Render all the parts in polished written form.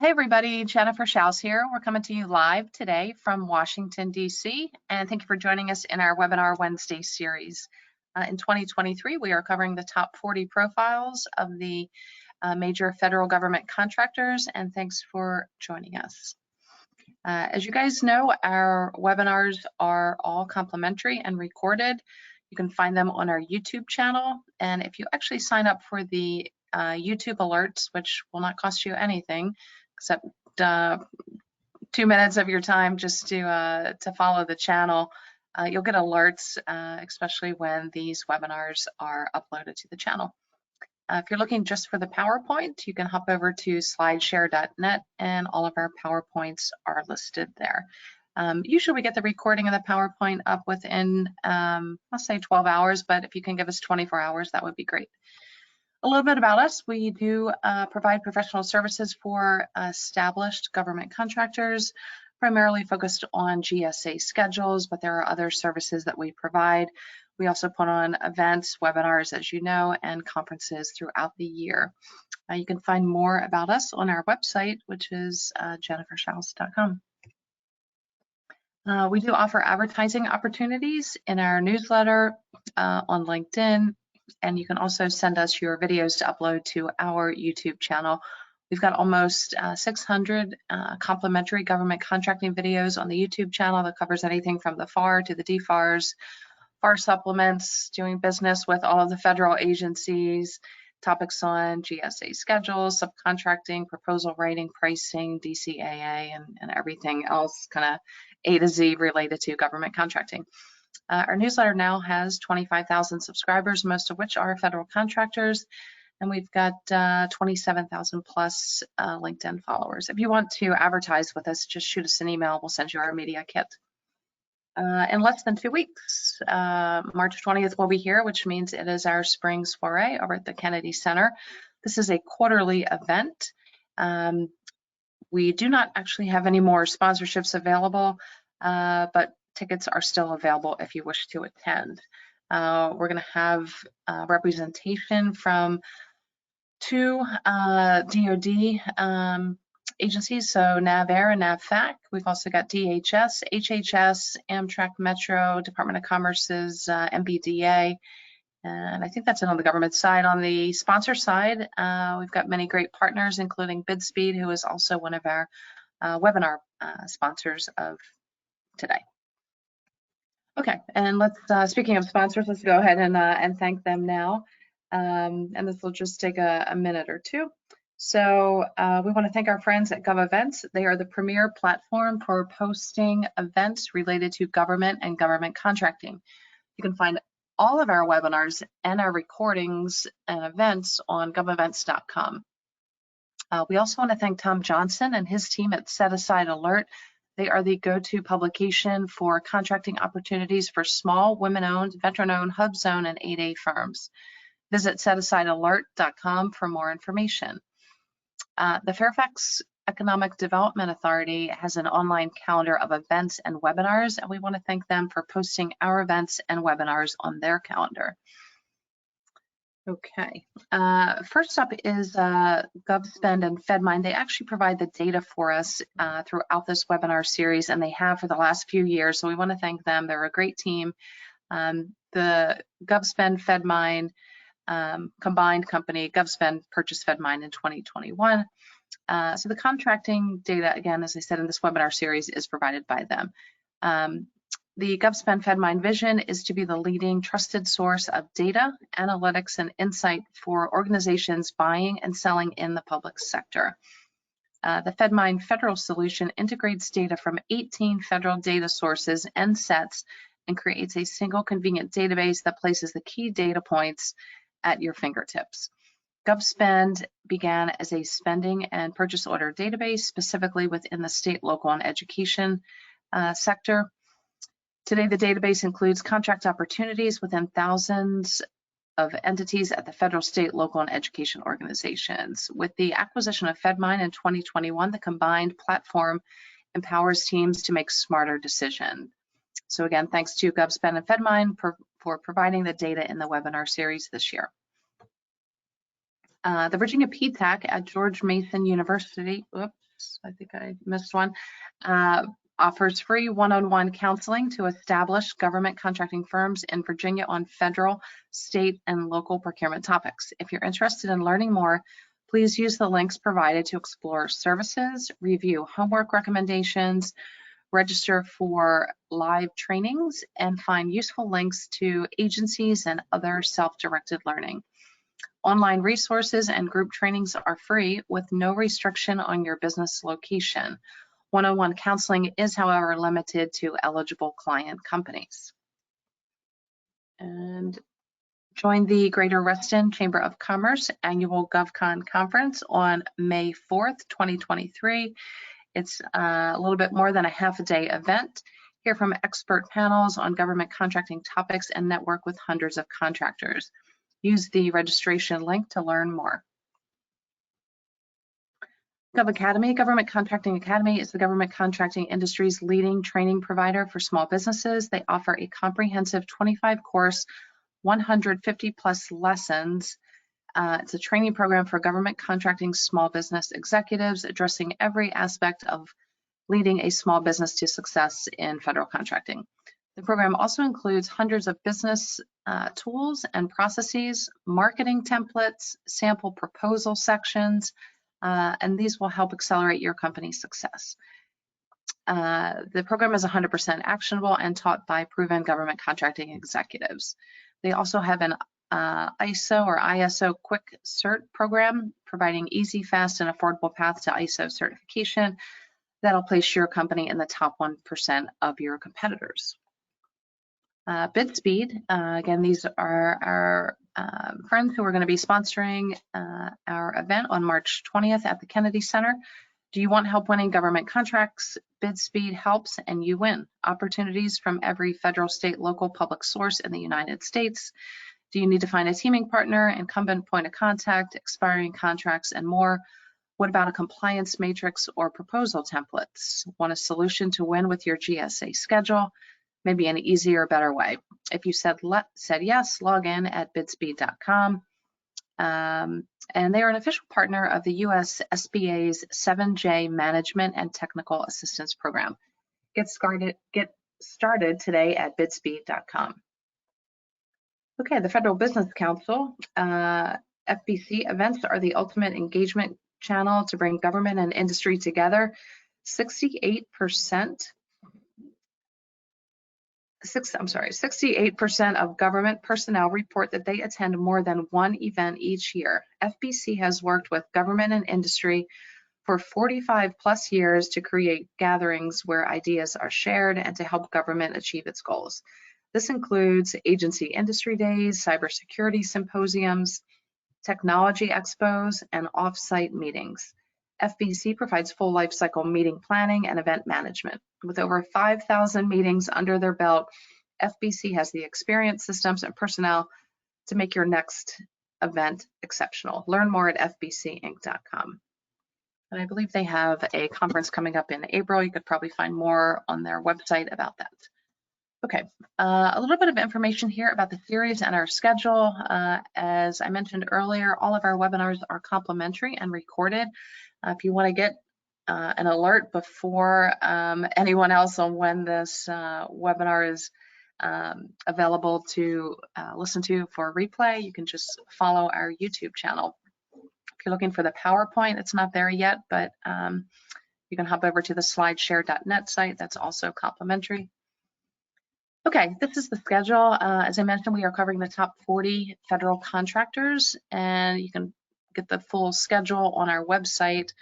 Hey everybody, jenniferschaus here. We're coming to you live today from Washington, D.C., and thank you for joining us in our Webinar Wednesday series. In 2023, we are covering the top 40 profiles of the major federal government contractors, and thanks for joining us. As you guys know, our webinars are all complimentary and recorded. You can find them on our YouTube channel, and if you actually sign up for the YouTube alerts, which will not cost you anything, except 2 minutes of your time just to follow the channel. You'll get alerts, especially when these webinars are uploaded to the channel. If you're looking just for the PowerPoint, you can hop over to slideshare.net and all of our PowerPoints are listed there. Usually we get the recording of the PowerPoint up within, I'll say 12 hours, but if you can give us 24 hours, that would be great. A little bit about us. We do provide professional services for established government contractors, primarily focused on GSA schedules, but there are other services that we provide. We also put on events, webinars, as you know, and conferences throughout the year. You can find more about us on our website, which is jenniferschaus.com. We do offer advertising opportunities in our newsletter, on LinkedIn, and you can also send us your videos to upload to our YouTube channel. We've got almost 600 complimentary government contracting videos on the YouTube channel that covers anything from the FAR to the DFARS, FAR supplements, doing business with all of the federal agencies, topics on GSA schedules, subcontracting, proposal writing, pricing, DCAA, and everything else kind of A to Z related to government contracting. Our newsletter now has 25,000 subscribers, most of which are federal contractors, and we've got 27,000 plus LinkedIn followers. If you want to advertise with us, just shoot us an email. We'll send you our media kit. In less than 2 weeks, March 20th will be here, which means it is our spring soiree over at the Kennedy Center. This is a quarterly event. We do not actually have any more sponsorships available, but tickets are still available if you wish to attend. We're going to have representation from 2 DoD agencies, so NAVAIR and NAVFAC. We've also got DHS, HHS, Amtrak Metro, Department of Commerce's MBDA, and I think that's it on the government side. On the sponsor side, we've got many great partners, including BidSpeed, who is also one of our webinar sponsors of today. Okay, and let's, speaking of sponsors, let's go ahead and thank them now. And this will just take a minute or two. So we want to thank our friends at GovEvents. They are the premier platform for posting events related to government and government contracting. You can find all of our webinars and our recordings and events on govevents.com. We also want to thank Tom Johnson and his team at Set Aside Alert. They are the go-to publication for contracting opportunities for small, women-owned, veteran-owned, HUB-zone, and 8A firms. Visit setasidealert.com for more information. The Fairfax Economic Development Authority has an online calendar of events and webinars, and we want to thank them for posting our events and webinars on their calendar. Okay, first up is GovSpend and FedMine. They actually provide the data for us throughout this webinar series, and they have for the last few years, so we want to thank them. They're a great team. The GovSpend, FedMine combined company, GovSpend purchased FedMine in 2021. So the contracting data, again, as I said in this webinar series, is provided by them. The GovSpend FedMine vision is to be the leading trusted source of data, analytics, and insight for organizations buying and selling in the public sector. The FedMine Federal Solution integrates data from 18 federal data sources and sets and creates a single convenient database that places the key data points at your fingertips. GovSpend began as a spending and purchase order database, specifically within the state, local, and education sector. Today, the database includes contract opportunities within thousands of entities at the federal, state, local, and education organizations. With the acquisition of FedMine in 2021, the combined platform empowers teams to make smarter decisions. So again, thanks to GovSpend and FedMine for providing the data in the webinar series this year. The Virginia PTAC at George Mason University, Oops, I think I missed one. Offers free one-on-one counseling to established government contracting firms in Virginia on federal, state, and local procurement topics. If you're interested in learning more, please use the links provided to explore services, review homework recommendations, register for live trainings, and find useful links to agencies and other self-directed learning. Online resources and group trainings are free with no restriction on your business location. One-on-one counseling is, however, limited to eligible client companies. And join the Greater Reston Chamber of Commerce annual GovCon conference on May 4th, 2023. It's a little bit more than a half-a-day event. Hear from expert panels on government contracting topics and network with hundreds of contractors. Use the registration link to learn more. Gov Academy, Government Contracting Academy is the government contracting industry's leading training provider for small businesses. They offer a comprehensive 25-course, 150-plus lessons. It's a training program for government contracting small business executives, addressing every aspect of leading a small business to success in federal contracting. The program also includes hundreds of business tools and processes, marketing templates, sample proposal sections, and these will help accelerate your company's success. The program is 100% actionable and taught by proven government contracting executives. They also have an ISO or ISO Quick Cert program, providing easy, fast, and affordable path to ISO certification that'll place your company in the top 1% of your competitors. Bid Speed, again, these are our friends who are going to be sponsoring our event on March 20th at the Kennedy Center. Do you want help winning government contracts? Bid Speed helps and you win. Opportunities from every federal, state, local, public source in the United States. Do you need to find a teaming partner, incumbent point of contact, expiring contracts, and more? What about a compliance matrix or proposal templates? Want a solution to win with your GSA schedule? Maybe an easier, better way. If you said yes, log in at bidspeed.com. And they are an official partner of the US SBA's 7J Management and Technical Assistance Program. Get started today at bidspeed.com. Okay, the Federal Business Council, FBC events are the ultimate engagement channel to bring government and industry together. 68% of government personnel report that they attend more than one event each year. FBC has worked with government and industry for 45 plus years to create gatherings where ideas are shared and to help government achieve its goals. This includes agency industry days, cybersecurity symposiums, technology expos, and off-site meetings. FBC provides full lifecycle meeting planning and event management. With over 5,000 meetings under their belt, FBC has the experience, systems, and personnel to make your next event exceptional. Learn more at fbcinc.com. And I believe they have a conference coming up in April. You could probably find more on their website about that. Okay, a little bit of information here about the series and our schedule. As I mentioned earlier, all of our webinars are complimentary and recorded. If you want to get an alert before anyone else on when this webinar is available to listen to for replay, you can just follow our YouTube channel. If you're looking for the PowerPoint, it's not there yet, but you can hop over to the slideshare.net site. That's also complimentary. Okay, this is the schedule. As I mentioned, we are covering the top 40 federal contractors, and you can get the full schedule on our website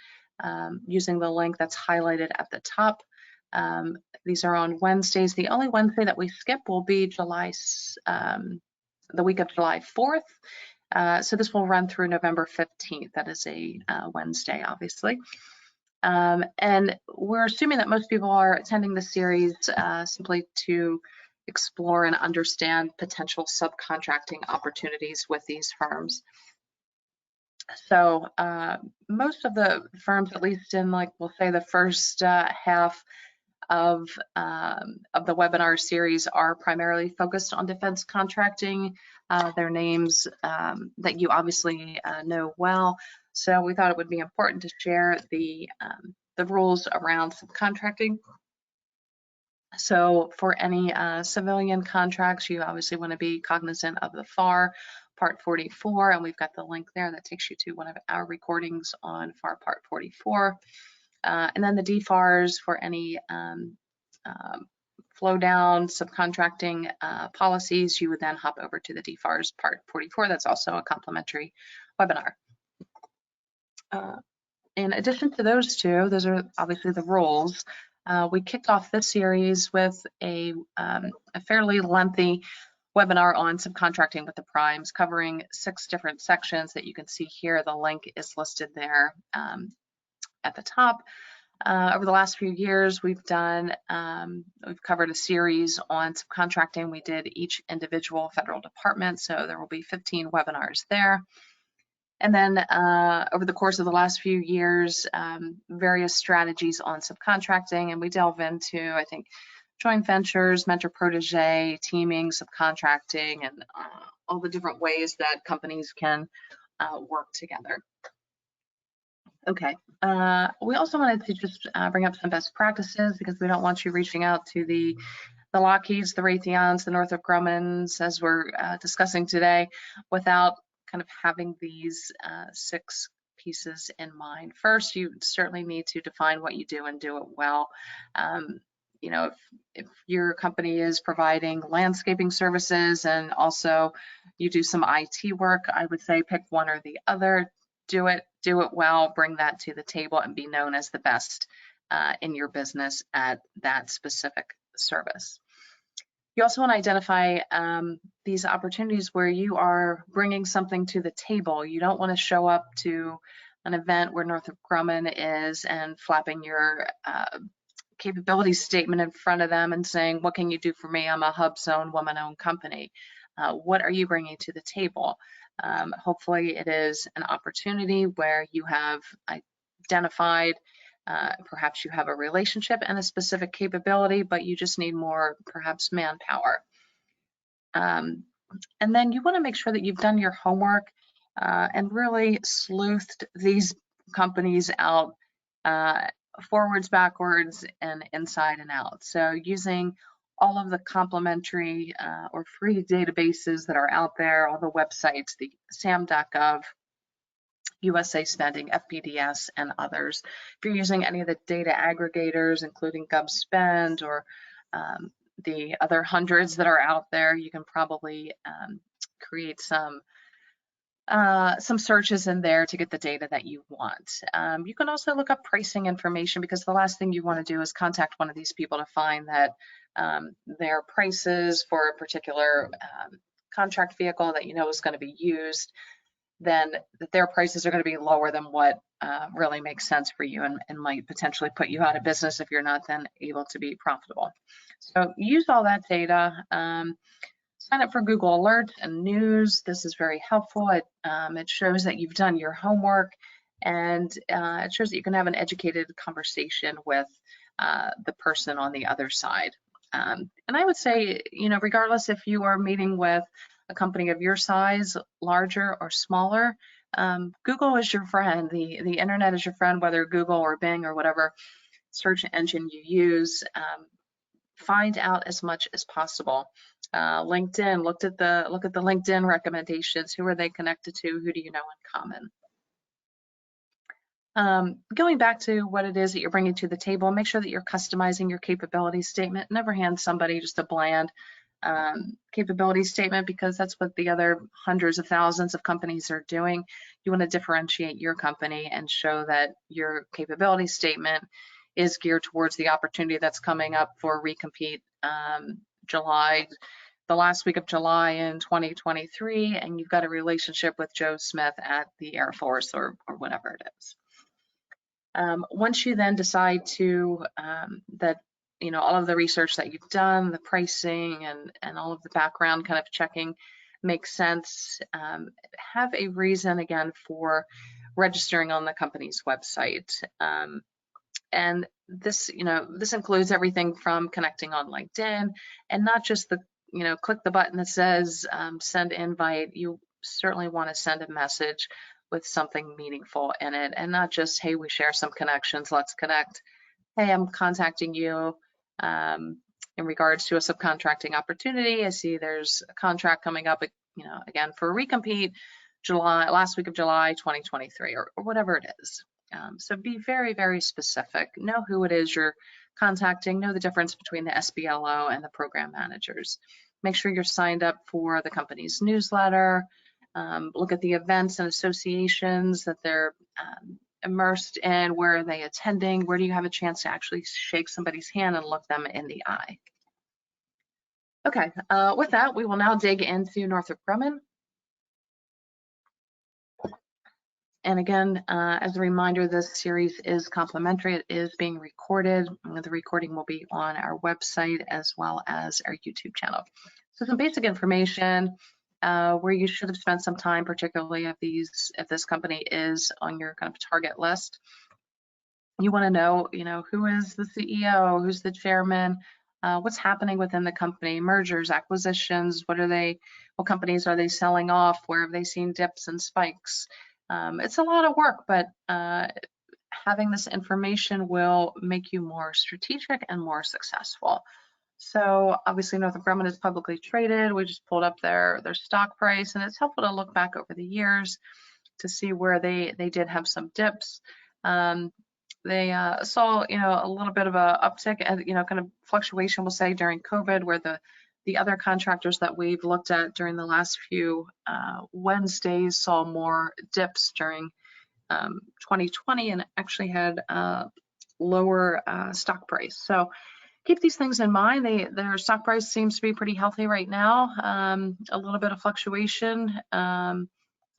using the link that's highlighted at the top. These are on Wednesdays. The only Wednesday that we skip will be the week of July 4th. So this will run through November 15th. That is a Wednesday, obviously. And we're assuming that most people are attending the series simply to explore and understand potential subcontracting opportunities with these firms. So most of the firms, at least in we'll say the first half of the webinar series, are primarily focused on defense contracting. Their names that you obviously know well. So we thought it would be important to share the the rules around subcontracting. So for any civilian contracts, you obviously want to be cognizant of the FAR Part 44, and we've got the link there that takes you to one of our recordings on FAR Part 44. And then the DFARS for any flow down subcontracting policies, you would then hop over to the DFARS Part 44. That's also a complimentary webinar. In addition to those two, those are obviously the rules. We kicked off this series with a fairly lengthy webinar on subcontracting with the primes, covering 6 different sections that you can see here. The link is listed there at the top. Over the last few years, we've covered a series on subcontracting. We did each individual federal department, so there will be 15 webinars there. And then over the course of the last few years, various strategies on subcontracting, and we delve into, I think, joint ventures, mentor-protege, teaming, subcontracting, and all the different ways that companies can work together. Okay, we also wanted to just bring up some best practices, because we don't want you reaching out to the Lockheeds, the Raytheons, the Northrop Grummans, as we're discussing today, without kind of having these 6 pieces in mind. First, you certainly need to define what you do and do it well. You know, if your company is providing landscaping services and also you do some IT work, I would say pick one or the other. Do it well, bring that to the table, and be known as the best in your business at that specific service. You also want to identify these opportunities where you are bringing something to the table. You don't want to show up to an event where Northrop Grumman is and flapping your capability statement in front of them and saying, what can you do for me? I'm a hub zone woman-owned company. What are you bringing to the table? Hopefully it is an opportunity where you have identified, perhaps you have a relationship and a specific capability, but you just need more, perhaps, manpower. And then you want to make sure that you've done your homework and really sleuthed these companies out forwards, backwards, and inside and out. So using all of the complimentary or free databases that are out there, all the websites, the SAM.gov, USA Spending, FPDS, and others. If you're using any of the data aggregators, including GovSpend or the other hundreds that are out there, you can probably create some searches in there to get the data that you want. You can also look up pricing information, because the last thing you want to do is contact one of these people to find that their prices for a particular contract vehicle that you know is going to be used, then their prices are going to be lower than what really makes sense for you, and might potentially put you out of business if you're not then able to be profitable. So use all that data. Sign up for Google Alerts and News. This is very helpful. It shows that you've done your homework, and it shows that you can have an educated conversation with the person on the other side. And I would say, you know, regardless if you are meeting with a company of your size, larger or smaller, Google is your friend. The internet is your friend, whether Google or Bing or whatever search engine you use. Find out as much as possible. LinkedIn, look at the LinkedIn recommendations. Who are they connected to? Who do you know in common? Going back to what it is that you're bringing to the table, make sure that you're customizing your capability statement. Never hand somebody just a bland capability statement, because that's what the other hundreds of thousands of companies are doing. You want to differentiate your company and show that your capability statement is geared towards the opportunity that's coming up for recompete July, the last week of July in 2023, and you've got a relationship with Joe Smith at the Air Force or whatever it is. Once you then decide to that, you know, all of the research that you've done, the pricing and all of the background kind of checking makes sense, have a reason again for registering on the company's website. And this, you know, this includes everything from connecting on LinkedIn, and not just the, you know, click the button that says send invite. You certainly want to send a message with something meaningful in it, and not just, hey, we share some connections, let's connect. Hey, I'm contacting you in regards to a subcontracting opportunity. I see there's a contract coming up, again, for a recompete, last week of July 2023, or whatever it is. So be very, very specific. Know who it is you're contacting. Know the difference between the SBLO and the program managers. Make sure you're signed up for the company's newsletter. Look at the events and associations that they're immersed in. Where are they attending? Where do you have a chance to actually shake somebody's hand and look them in the eye? Okay, with that, we will now dig into Northrop Grumman. And again, as a reminder, this series is complimentary. It is being recorded. The recording will be on our website as well as our YouTube channel. So some basic information where you should have spent some time, particularly if this company is on your kind of target list. You want to know, who is the CEO, who's the chairman, what's happening within the company, mergers, acquisitions, what companies are they selling off, where have they seen dips and spikes. It's a lot of work, but having this information will make you more strategic and more successful. So obviously Northrop Grumman is publicly traded. We just pulled up their stock price, and it's helpful to look back over the years to see where they did have some dips. They saw, a little bit of a uptick and, kind of fluctuation, we'll say, during COVID, where the other contractors that we've looked at during the last few Wednesdays saw more dips during 2020 and actually had lower stock price. So keep these things in mind. Their stock price seems to be pretty healthy right now. A little bit of fluctuation. I'm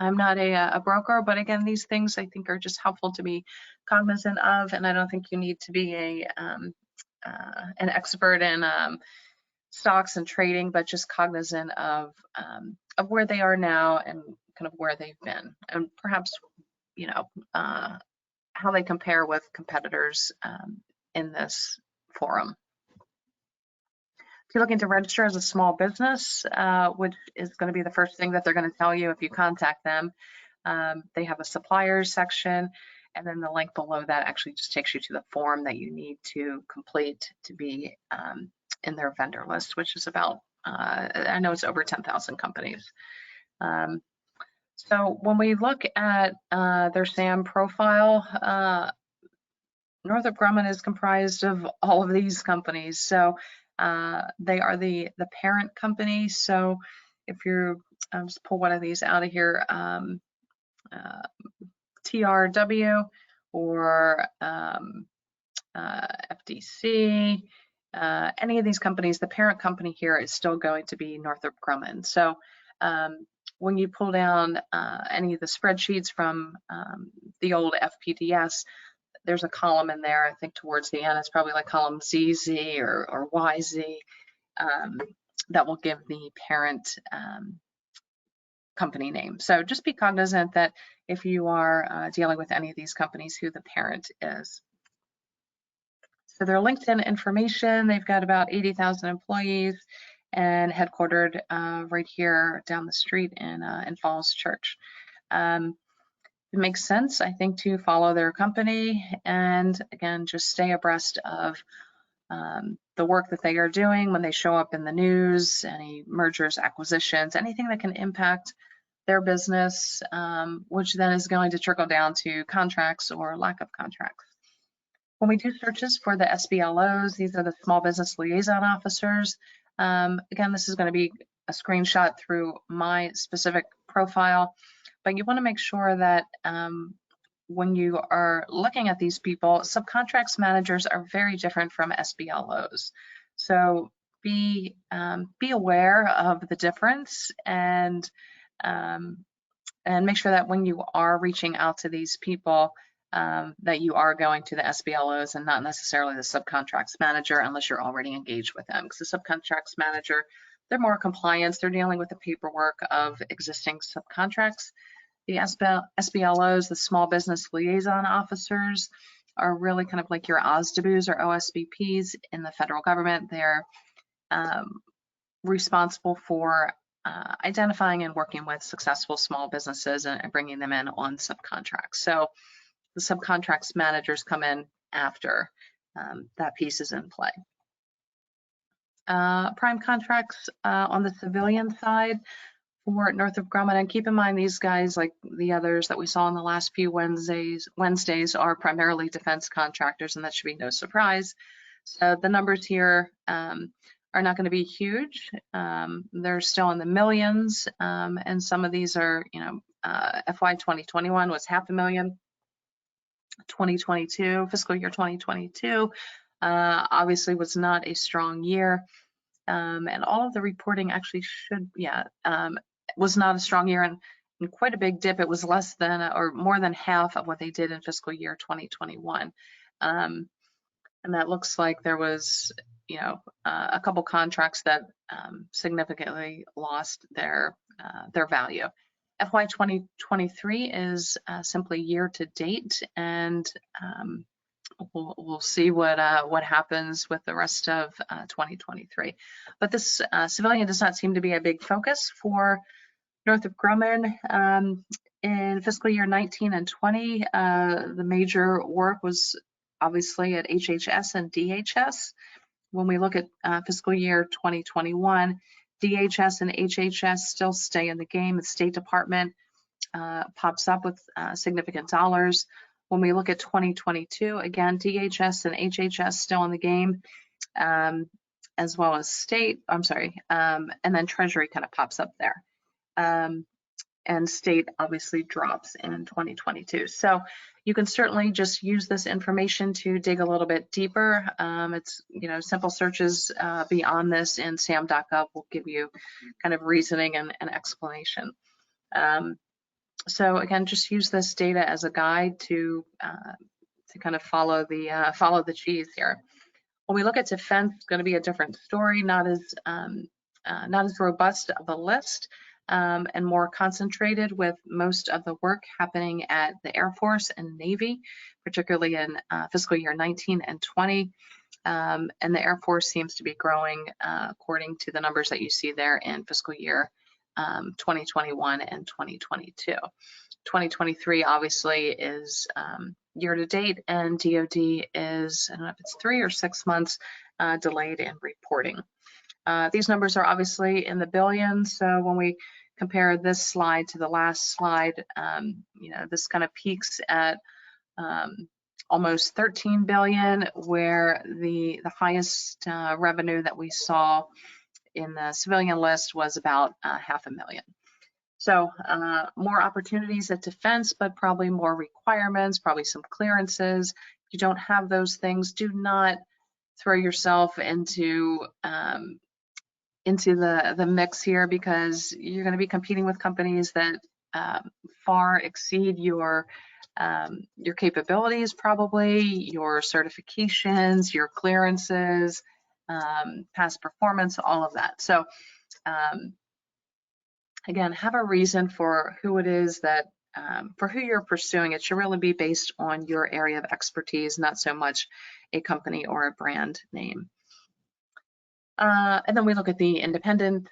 not a broker, but again, these things I think are just helpful to be cognizant of, and I don't think you need to be an expert in stocks and trading, but just cognizant of where they are now and kind of where they've been, and perhaps how they compare with competitors in this forum. If you're looking to register as a small business, which is going to be the first thing that they're going to tell you if you contact them, they have a suppliers section, and then the link below that actually just takes you to the form that you need to complete to be in their vendor list, which is about, I know it's over 10,000 companies. So when we look at their SAM profile, Northrop Grumman is comprised of all of these companies. So they are the parent company. So if I'll just pull one of these out of here, TRW or FDC, any of these companies, the parent company here is still going to be Northrop Grumman. So when you pull down any of the spreadsheets from the old FPDS, there's a column in there, I think towards the end, it's probably like column ZZ or YZ, that will give the parent company name. So just be cognizant that if you are dealing with any of these companies, who the parent is. So their LinkedIn information, they've got about 80,000 employees and headquartered right here down the street in Falls Church. It makes sense, I think, to follow their company and, again, just stay abreast of the work that they are doing when they show up in the news, any mergers, acquisitions, anything that can impact their business, which then is going to trickle down to contracts or lack of contracts. When we do searches for the SBLOs, these are the small business liaison officers. Again, this is going to be a screenshot through my specific profile, but you want to make sure that when you are looking at these people, subcontracts managers are very different from SBLOs. So be aware of the difference and make sure that when you are reaching out to these people, that you are going to the SBLOs and not necessarily the subcontracts manager unless you're already engaged with them. Because the subcontracts manager, they're more compliance. They're dealing with the paperwork of existing subcontracts. The SBLOs, the small business liaison officers, are really kind of like your OSDBUs or OSBPs in the federal government. They're responsible for identifying and working with successful small businesses and bringing them in on subcontracts. So the subcontracts managers come in after that piece is in play. Prime contracts on the civilian side for Northrop Grumman, and keep in mind these guys, like the others that we saw in the last few Wednesdays are primarily defense contractors, and that should be no surprise. So the numbers here are not going to be huge. They're still in the millions, and some of these are, FY 2021 was $500,000. 2022, fiscal year 2022, obviously was not a strong year, and all of the reporting actually was not a strong year, and quite a big dip. It was less than or more than half of what they did in fiscal year 2021. And that looks like there was, a couple contracts that significantly lost their value. FY 2023 is simply year to date, and we'll see what happens with the rest of 2023. But this civilian does not seem to be a big focus for Northrop Grumman. In fiscal year 19 and 20, the major work was obviously at HHS and DHS. When we look at fiscal year 2021, DHS and HHS still stay in the game. The State Department pops up with significant dollars. When we look at 2022, again, DHS and HHS still in the game, as well as state, and then Treasury kind of pops up there. And state obviously drops in 2022. So you can certainly just use this information to dig a little bit deeper. It's, simple searches beyond this in sam.gov will give you kind of reasoning and explanation. So again, just use this data as a guide to kind of follow the cheese here. When we look at defense, it's going to be a different story, not as robust of a list. And more concentrated, with most of the work happening at the Air Force and Navy, particularly in fiscal year 19 and 20. And the Air Force seems to be growing according to the numbers that you see there in fiscal year 2021 and 2022. 2023 obviously is year to date, and DoD is, I don't know if it's 3 or 6 months delayed in reporting. These numbers are obviously in the billions, so when we compare this slide to the last slide, this kind of peaks at almost 13 billion, where the highest revenue that we saw in the civilian list was about $500,000. So more opportunities at defense, but probably more requirements, probably some clearances. If you don't have those things, do not throw yourself into the mix here, because you're going to be competing with companies that far exceed your capabilities, probably your certifications, your clearances, past performance, all of that. So again, have a reason for who it is that for who you're pursuing. It should really be based on your area of expertise, not so much a company or a brand name. And then we look at the independent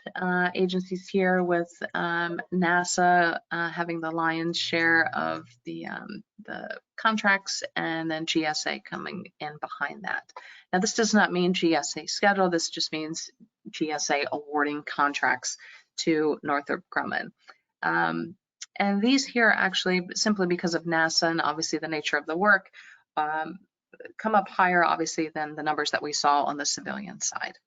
agencies here, with NASA having the lion's share of the contracts, and then GSA coming in behind that. Now, this does not mean GSA schedule. This just means GSA awarding contracts to Northrop Grumman. And these here actually, simply because of NASA and obviously the nature of the work, come up higher, obviously, than the numbers that we saw on the civilian side.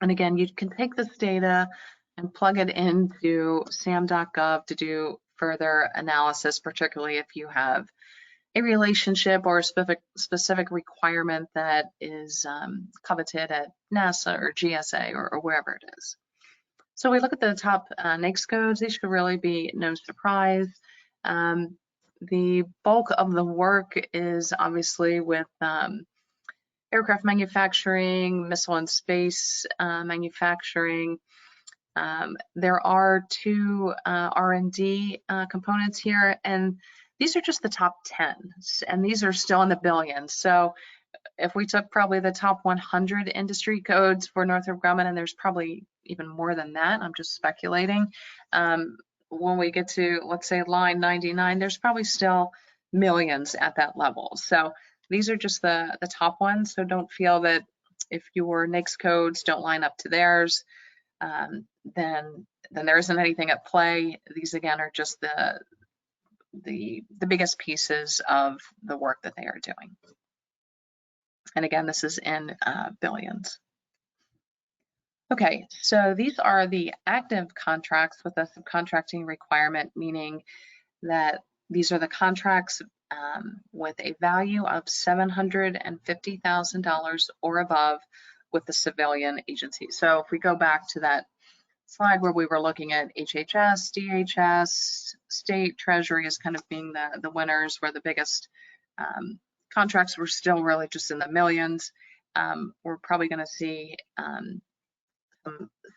And again, you can take this data and plug it into sam.gov to do further analysis, particularly if you have a relationship or a specific requirement that is coveted at NASA or GSA or wherever it is. So we look at the top NAICS codes. These should really be no surprise. The bulk of the work is obviously with aircraft manufacturing, missile and space manufacturing. There are 2 R&D components here, and these are just the top 10, and these are still in the billions. So if we took probably the top 100 industry codes for Northrop Grumman, and there's probably even more than that. I'm just speculating. When we get to, let's say, line 99, there's probably still millions at that level. So these are just the top ones. So don't feel that if your NAICS codes don't line up to theirs, then there isn't anything at play. These again are just the biggest pieces of the work that they are doing. And again, this is in billions. Okay, so these are the active contracts with a subcontracting requirement, meaning that these are the contracts with a value of $750,000 or above with the civilian agency. So if we go back to that slide where we were looking at HHS, DHS, state treasury as kind of being the winners, where the biggest contracts were still really just in the millions. We're probably going to see some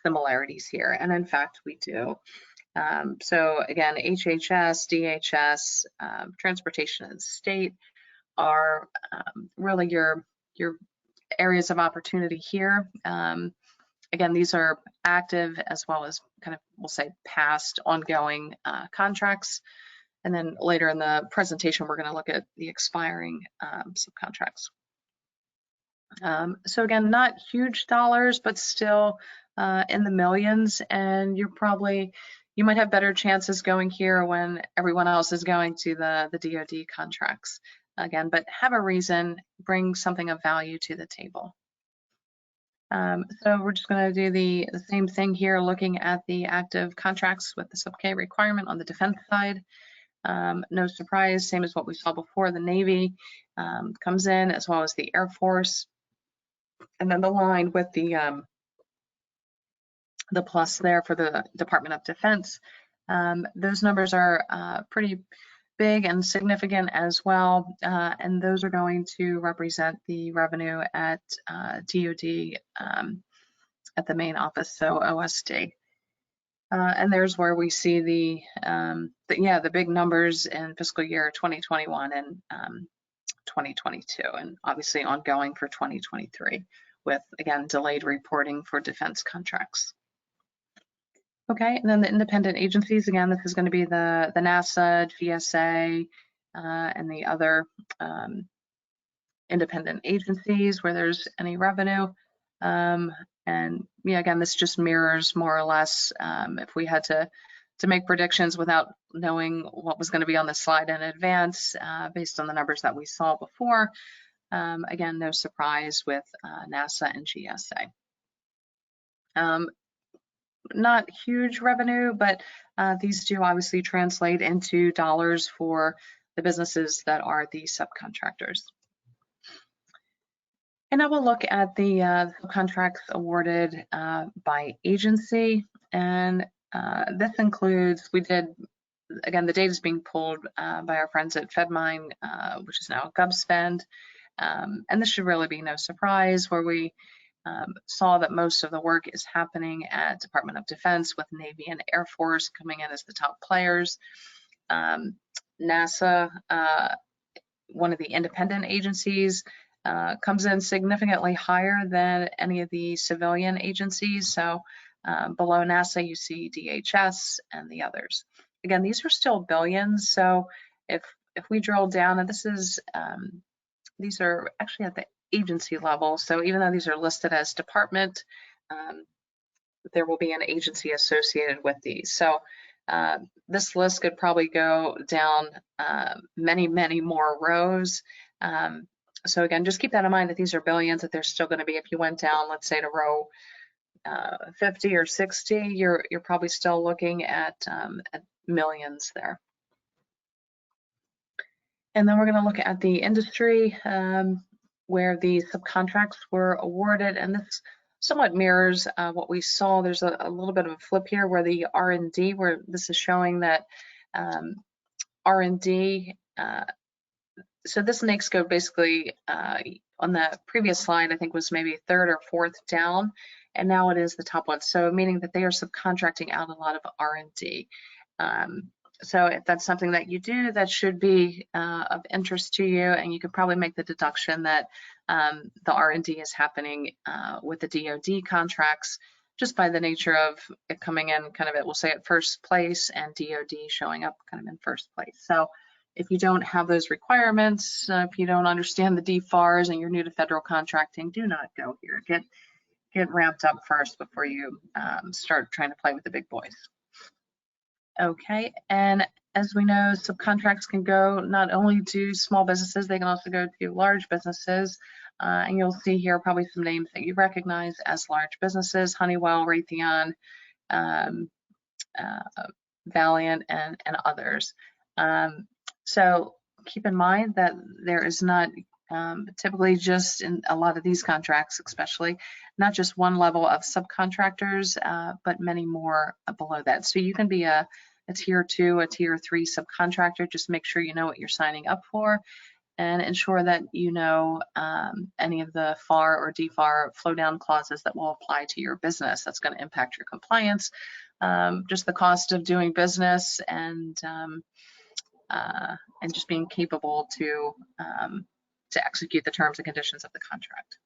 similarities here, and in fact we do. So again, HHS, DHS, transportation and state are really your areas of opportunity here. Again, these are active as well as kind of, we'll say, past ongoing contracts. And then later in the presentation, we're going to look at the expiring subcontracts. So again, not huge dollars, but still in the millions. And you might have better chances going here when everyone else is going to the DoD contracts. Again, but have a reason, bring something of value to the table. So we're just going to do the same thing here, looking at the active contracts with the sub-K requirement on the defense side. No surprise, same as what we saw before, the Navy comes in, as well as the Air Force. And then the line with the plus there for the Department of Defense. Those numbers are pretty big and significant as well, and those are going to represent the revenue at DoD at the main office, so OSD. And there's where we see the big numbers in fiscal year 2021 and 2022, and obviously ongoing for 2023, with again delayed reporting for defense contracts. Okay, and then the independent agencies, again, this is going to be the NASA, GSA, and the other independent agencies where there's any revenue. And yeah, again, this just mirrors more or less if we had to make predictions without knowing what was going to be on the slide in advance based on the numbers that we saw before. Again, no surprise with NASA and GSA. Not huge revenue, but these do obviously translate into dollars for the businesses that are the subcontractors. And now we'll look at the contracts awarded by agency, and this includes, again, the data is being pulled by our friends at FedMine, which is now GovSpend, and this should really be no surprise, where we saw that most of the work is happening at Department of Defense, with Navy and Air Force coming in as the top players. NASA, one of the independent agencies, comes in significantly higher than any of the civilian agencies. So below NASA, you see DHS and the others. Again, these are still billions. So if we drill down, and these are actually at the agency level. So even though these are listed as department, there will be an agency associated with these. So this list could probably go down many, many more rows. So again, just keep that in mind that these are billions, that there's still going to be, if you went down, let's say to row 50 or 60, you're probably still looking at millions there. And then we're going to look at the industry where the subcontracts were awarded, and this somewhat mirrors what we saw. There's a little bit of a flip here where the R&D, where this is showing that R&D, so this NAICS code basically on the previous slide, I think was maybe third or fourth down, and now it is the top one. So meaning that they are subcontracting out a lot of R&D. So if that's something that you do, that should be of interest to you, and you could probably make the deduction that the R&D is happening with the DoD contracts, just by the nature of it coming in kind of, it will say at first place and DoD showing up kind of in first place. So if you don't have those requirements, if you don't understand the DFARS and you're new to federal contracting, do not go here. Get ramped up first before you start trying to play with the big boys. Okay, and as we know, subcontracts can go not only to small businesses, they can also go to large businesses. And you'll see here probably some names that you recognize as large businesses: Honeywell, Raytheon, Valiant, and others. So keep in mind that there is not typically, just in a lot of these contracts especially, not just one level of subcontractors, but many more below that. So you can be a tier 2, a tier 3 subcontractor. Just make sure you know what you're signing up for, and ensure that you know any of the FAR or DFAR flow down clauses that will apply to your business. That's going to impact your compliance, just the cost of doing business, and just being capable to execute the terms and conditions of the contract.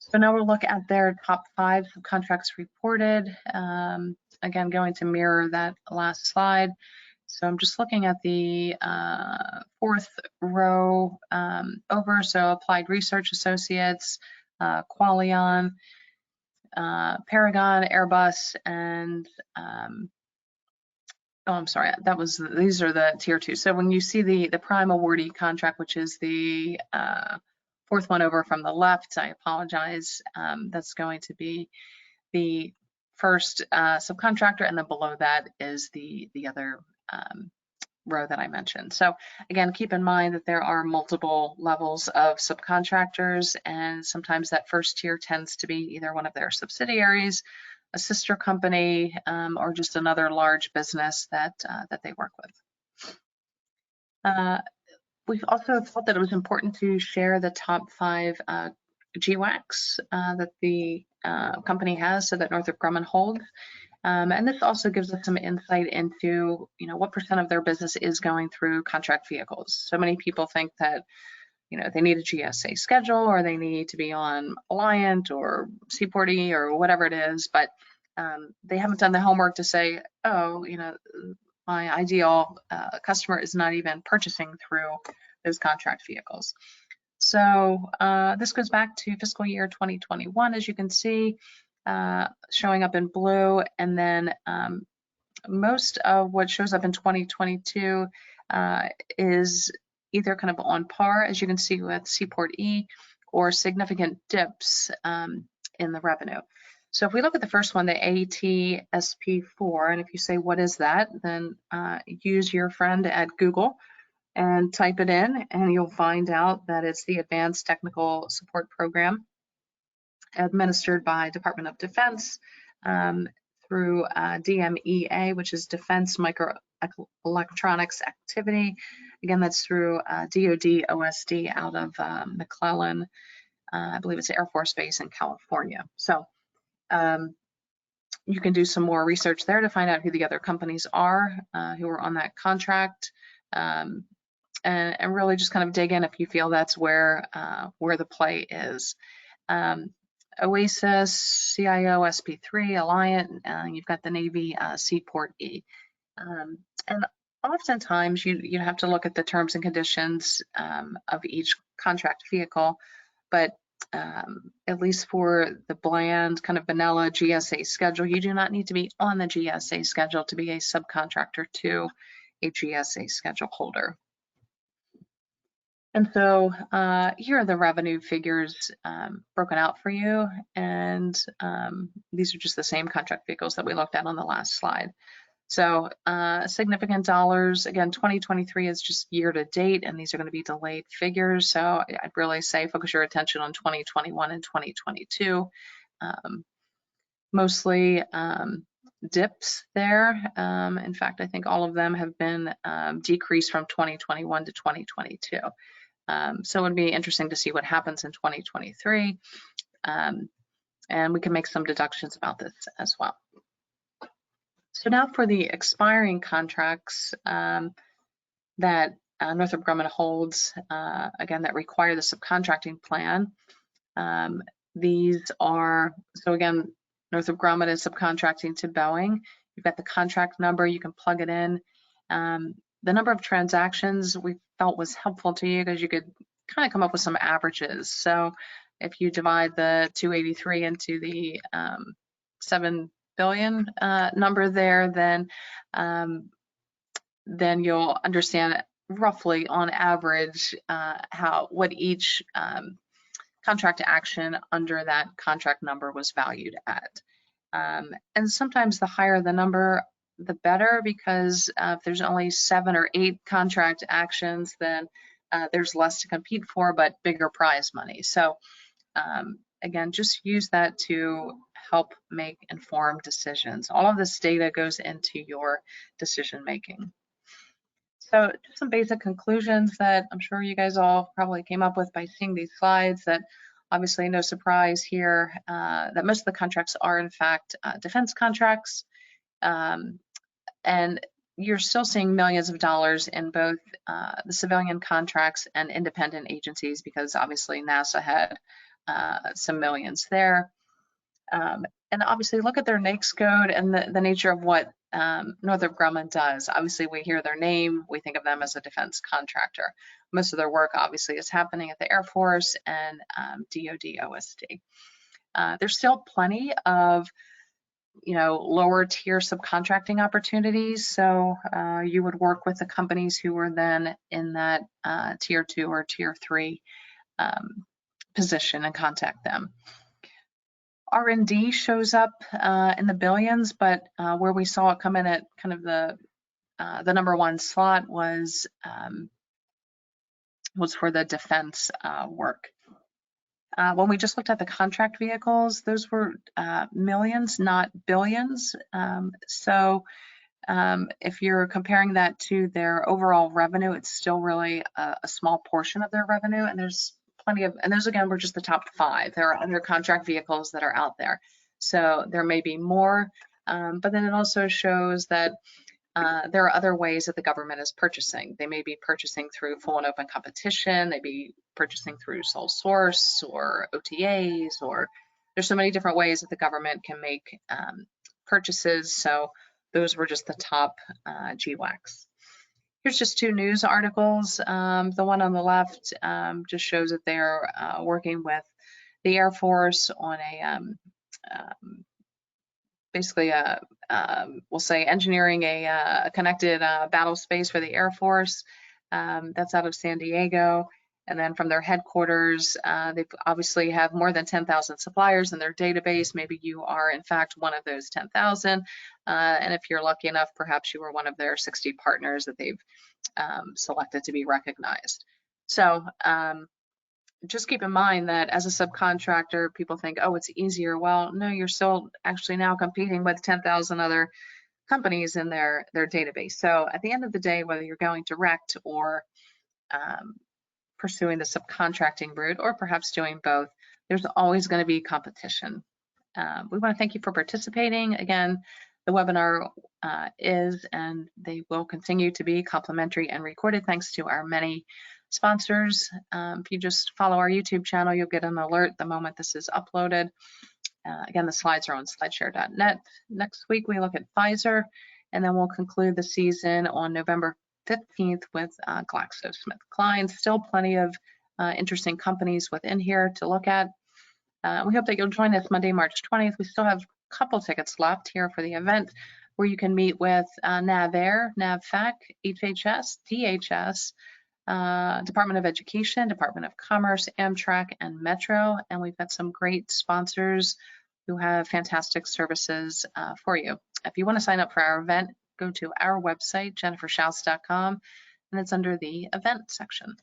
So now we'll look at their top 5 contracts reported. Again, going to mirror that last slide. So I'm just looking at the 4th row over. So Applied Research Associates, Qualion, Paragon, Airbus, and oh, I'm sorry, these are the tier 2. So when you see the prime awardee contract, which is the 4th one over from the left, I apologize, that's going to be the first subcontractor, and then below that is the other row that I mentioned. So again, keep in mind that there are multiple levels of subcontractors, and sometimes that first tier tends to be either one of their subsidiaries, a sister company, or just another large business that they work with. We've also felt that it was important to share the top 5 GWACs that the company has, so that Northrop Grumman holds. And this also gives us some insight into, what % of their business is going through contract vehicles. So many people think that, they need a GSA schedule, or they need to be on Alliant or Seaport E or whatever it is, but they haven't done the homework to say, oh, my ideal customer is not even purchasing through those contract vehicles. So this goes back to fiscal year 2021, as you can see, showing up in blue, and then most of what shows up in 2022 is either kind of on par, as you can see with Seaport E, or significant dips in the revenue. So if we look at the first one, the ATSP4, and if you say, what is that, then use your friend at Google and type it in, and you'll find out that it's the Advanced Technical Support Program administered by Department of Defense through DMEA, which is Defense Microelectronics Activity. Again, that's through DoD OSD out of McClellan, I believe it's Air Force Base in California. So you can do some more research there to find out who the other companies are who are on that contract, and really just kind of dig in if you feel that's where the play is. Oasis, CIO, SP3, Alliant, you've got the Navy Seaport E. And oftentimes you have to look at the terms and conditions of each contract vehicle, but at least for the bland kind of vanilla GSA schedule, you do not need to be on the GSA schedule to be a subcontractor to a GSA schedule holder. And so here are the revenue figures broken out for you, and these are just the same contract vehicles that we looked at on the last slide. So significant dollars, again, 2023 is just year to date, and these are going to be delayed figures. So I'd really say focus your attention on 2021 and 2022. Mostly dips there. In fact, I think all of them have been decreased from 2021 to 2022. So it would be interesting to see what happens in 2023. And we can make some deductions about this as well. So now for the expiring contracts that Northrop Grumman holds, again, that require the subcontracting plan. These are, so again, Northrop Grumman is subcontracting to Boeing. You've got the contract number, you can plug it in. The number of transactions we felt was helpful to you because you could kind of come up with some averages. So if you divide the 283 into the 7 billion number there, then you'll understand roughly on average what each contract action under that contract number was valued at. And sometimes the higher the number, the better, because if there's only 7 or 8 contract actions, then there's less to compete for, but bigger prize money. So again, just use that to help make informed decisions. All of this data goes into your decision making. So just some basic conclusions that I'm sure you guys all probably came up with by seeing these slides. That obviously no surprise here that most of the contracts are in fact defense contracts. And you're still seeing millions of dollars in both the civilian contracts and independent agencies, because obviously NASA had some millions there. And obviously look at their NAICS code and the nature of what Northrop Grumman does. Obviously we hear their name, we think of them as a defense contractor. Most of their work obviously is happening at the Air Force and DoD OSD. There's still plenty of lower tier subcontracting opportunities. So you would work with the companies who were then in that tier 2 or tier 3 position and contact them. R&D shows up in the billions, but where we saw it come in at kind of the #1 slot was for the defense work. When we just looked at the contract vehicles, those were millions, not billions. So if you're comparing that to their overall revenue, it's still really a small portion of their revenue, and there's plenty of, and those again were just the top 5. There are other contract vehicles that are out there, so there may be more, but then it also shows that there are other ways that the government is purchasing. They may be purchasing through full and open competition, they may be purchasing through sole source or OTAs, or there's so many different ways that the government can make purchases. So those were just the top GWACs. Here's just 2 news articles. The one on the left just shows that they're working with the Air Force on basically we'll say engineering a connected battle space for the Air Force. That's out of San Diego. And then from their headquarters, they obviously have more than 10,000 suppliers in their database. Maybe you are in fact one of those 10,000. And if you're lucky enough, perhaps you were one of their 60 partners that they've selected to be recognized. So just keep in mind that as a subcontractor, people think, oh, it's easier. Well, no, you're still actually now competing with 10,000 other companies in their database. So at the end of the day, whether you're going direct or pursuing the subcontracting route, or perhaps doing both, there's always going to be competition. We want to thank you for participating. Again, the webinar is, and they will continue to be, complimentary and recorded thanks to our many sponsors. If you just follow our YouTube channel, you'll get an alert the moment this is uploaded. Again, the slides are on slideshare.net. Next week, we look at Pfizer, and then we'll conclude the season on November 15th with GlaxoSmithKline. Still plenty of interesting companies within here to look at. We hope that you'll join us Monday, March 20th. We still have a couple tickets left here for the event, where you can meet with NAVAIR, NAVFAC, HHS, DHS, Department of Education, Department of Commerce, Amtrak, and Metro. And we've got some great sponsors who have fantastic services for you. If you want to sign up for our event, go to our website, jenniferschaus.com, and it's under the event section.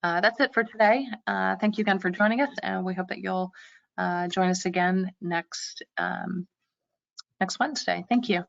That's it for today. Thank you again for joining us, and we hope that you'll join us again next Wednesday. Thank you.